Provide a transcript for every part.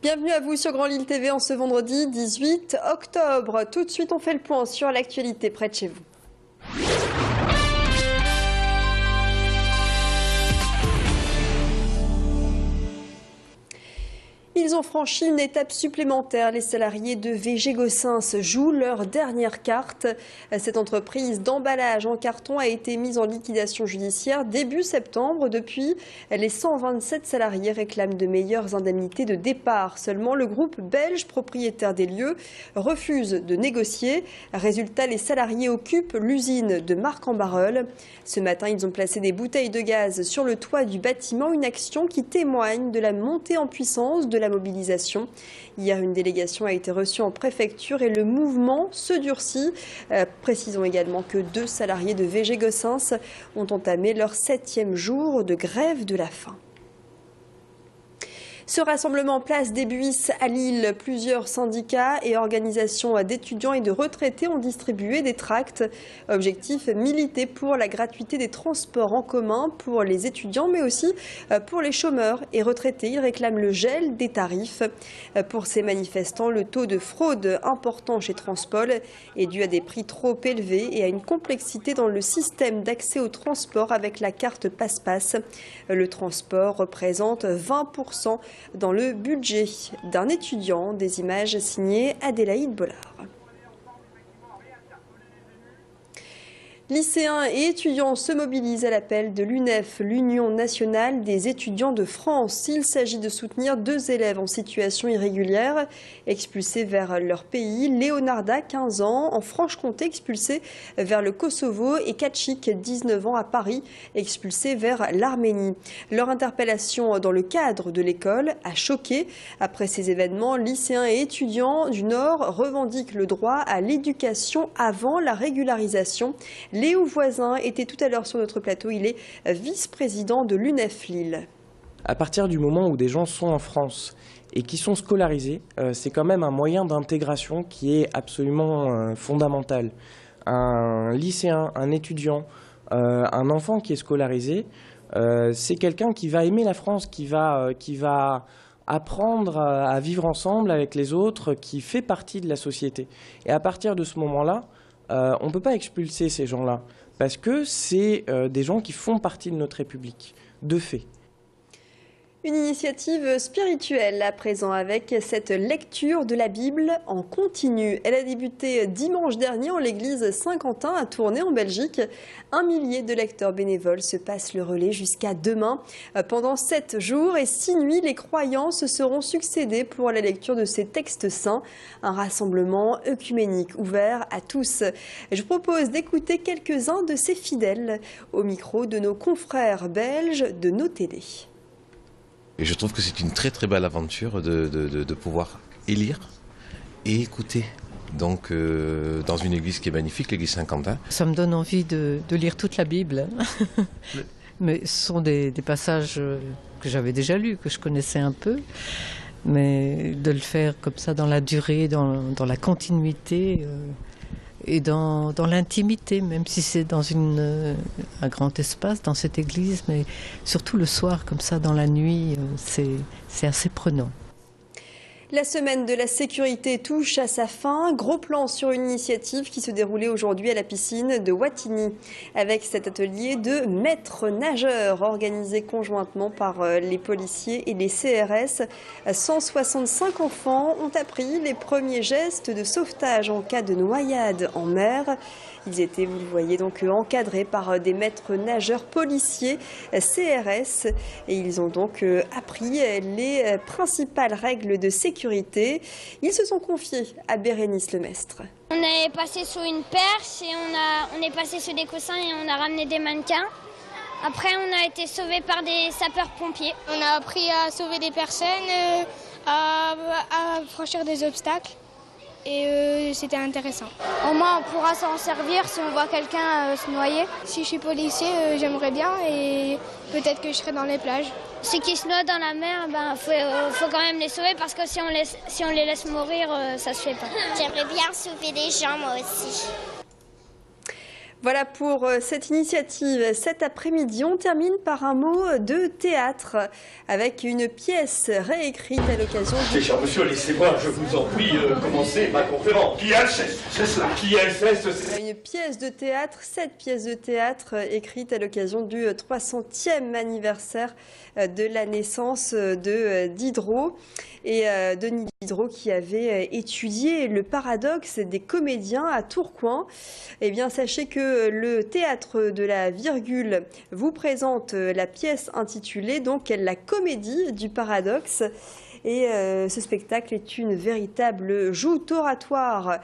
Bienvenue à vous sur Grand Lille TV en ce vendredi 18 octobre. Tout de suite, on fait le point sur l'actualité près de chez vous. Ils ont franchi une étape supplémentaire. Les salariés de VG Gossens jouent leur dernière carte. Cette entreprise d'emballage en carton a été mise en liquidation judiciaire début septembre. Depuis, les 127 salariés réclament de meilleures indemnités de départ. Seulement, le groupe belge propriétaire des lieux refuse de négocier. Résultat, les salariés occupent l'usine de Marc-en-Barœul. Ce matin, ils ont placé des bouteilles de gaz sur le toit du bâtiment, une action qui témoigne de la montée en puissance de la mobilisation. Hier, une délégation a été reçue en préfecture et le mouvement se durcit. Précisons également que 2 salariés de VG Gossens ont entamé leur 7e jour de grève de la faim. Ce rassemblement place des Buisses à Lille, plusieurs syndicats et organisations d'étudiants et de retraités ont distribué des tracts. Objectif, militer pour la gratuité des transports en commun pour les étudiants, mais aussi pour les chômeurs et retraités. Ils réclament le gel des tarifs. Pour ces manifestants, le taux de fraude important chez Transpol est dû à des prix trop élevés et à une complexité dans le système d'accès au transport avec la carte passe-passe. Le transport représente 20% dans le budget d'un étudiant. Des images signées Adélaïde Bollard. Lycéens et étudiants se mobilisent à l'appel de l'UNEF, l'Union nationale des étudiants de France. Il s'agit de soutenir 2 élèves en situation irrégulière expulsés vers leur pays. Leonarda, 15 ans, en Franche-Comté, expulsée vers le Kosovo, et Kachik, 19 ans, à Paris, expulsé vers l'Arménie. Leur interpellation dans le cadre de l'école a choqué. Après ces événements, lycéens et étudiants du Nord revendiquent le droit à l'éducation avant la régularisation. Léo Voisin était tout à l'heure sur notre plateau, il est vice-président de l'UNEF Lille. À partir du moment où des gens sont en France et qui sont scolarisés, c'est quand même un moyen d'intégration qui est absolument fondamental. Un lycéen, un étudiant, un enfant qui est scolarisé, c'est quelqu'un qui va aimer la France, qui va apprendre à vivre ensemble avec les autres, qui fait partie de la société. Et à partir de ce moment-là, on ne peut pas expulser ces gens-là, parce que c'est des gens qui font partie de notre République, de fait. Une initiative spirituelle à présent avec cette lecture de la Bible en continu. Elle a débuté dimanche dernier en l'église Saint-Quentin à Tournai en Belgique. 1 millier de lecteurs bénévoles se passent le relais jusqu'à demain. Pendant 7 jours et 6 nuits, les croyants se seront succédés pour la lecture de ces textes saints. Un rassemblement œcuménique ouvert à tous. Je propose d'écouter quelques-uns de ces fidèles au micro de nos confrères belges de nos télés. Et je trouve que c'est une très très belle aventure de pouvoir élire et écouter. Donc dans une église qui est magnifique, l'église Saint-Quentin. Ça me donne envie de lire toute la Bible. Mais ce sont des passages que j'avais déjà lus, que je connaissais un peu. Mais de le faire comme ça dans la durée, dans la continuité et dans l'intimité, même si c'est dans un grand espace, dans cette église, mais surtout le soir, comme ça, dans la nuit, c'est assez prenant. La semaine de la sécurité touche à sa fin. Gros plan sur une initiative qui se déroulait aujourd'hui à la piscine de Wattignies. Avec cet atelier de maîtres nageurs organisé conjointement par les policiers et les CRS. 165 enfants ont appris les premiers gestes de sauvetage en cas de noyade en mer. Ils étaient, vous le voyez, donc encadrés par des maîtres nageurs policiers CRS. Et ils ont donc appris les principales règles de sécurité. Ils se sont confiés à Bérénice Lemestre. On est passé sous une perche et on est passé sous des coussins et on a ramené des mannequins. Après, on a été sauvés par des sapeurs-pompiers. On a appris à sauver des personnes, à franchir des obstacles. Et c'était intéressant. Au moins, on pourra s'en servir si on voit quelqu'un se noyer. Si je suis policier, j'aimerais bien et peut-être que je serai dans les plages. Ceux qui se noient dans la mer, faut quand même les sauver parce que si on les laisse mourir, ça se fait pas. J'aimerais bien sauver des gens, moi aussi. Voilà pour cette initiative. Cet après-midi, on termine par un mot de théâtre avec une pièce réécrite à l'occasion du... Cher monsieur, laissez-moi, je vous en prie, commencer ma conférence. Qui Alceste, c'est cela. Qui Alceste, c'est... Une pièce de théâtre, cette pièce de théâtre écrite à l'occasion du 300e anniversaire de la naissance de Diderot. Et Denis Diderot qui avait étudié le paradoxe des comédiens à Tourcoing. Eh bien, sachez que le théâtre de la virgule vous présente la pièce intitulée donc La comédie du paradoxe. Et ce spectacle est une véritable joute oratoire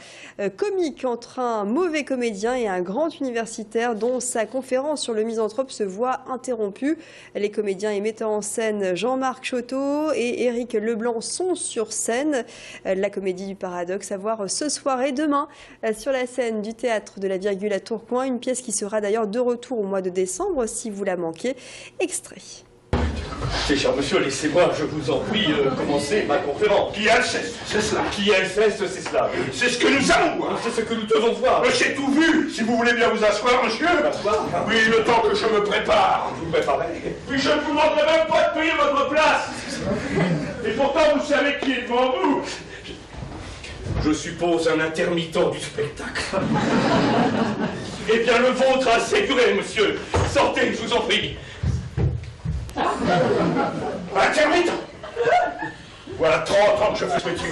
comique entre un mauvais comédien et un grand universitaire dont sa conférence sur le misanthrope se voit interrompue. Les comédiens et metteurs en scène Jean-Marc Chotteau et Éric Leblanc sont sur scène. La comédie du paradoxe à voir ce soir et demain sur la scène du théâtre de la virgule à Tourcoing. Une pièce qui sera d'ailleurs de retour au mois de décembre si vous la manquez. Extrait. Cher monsieur, laissez-moi, je vous en prie, commencer ma conférence. Qui Alceste, c'est cela. Qui Alceste, c'est cela. C'est ce que nous allons voir. C'est ce que nous devons voir. J'ai tout vu. Si vous voulez bien vous asseoir, monsieur. Oui, le temps que je me prépare. Vous préparez. Puis je ne vous demanderai même pas de payer votre place. Et pourtant, vous savez qui est devant vous. Je suppose un intermittent du spectacle. Eh bien, le vôtre a assuré, monsieur. Sortez, je vous en prie. Intermittent. Voilà 30 ans que je fais ce métier.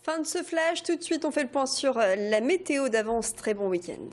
Fin de ce flash, tout de suite on fait le point sur la météo d'avance. Très bon week-end.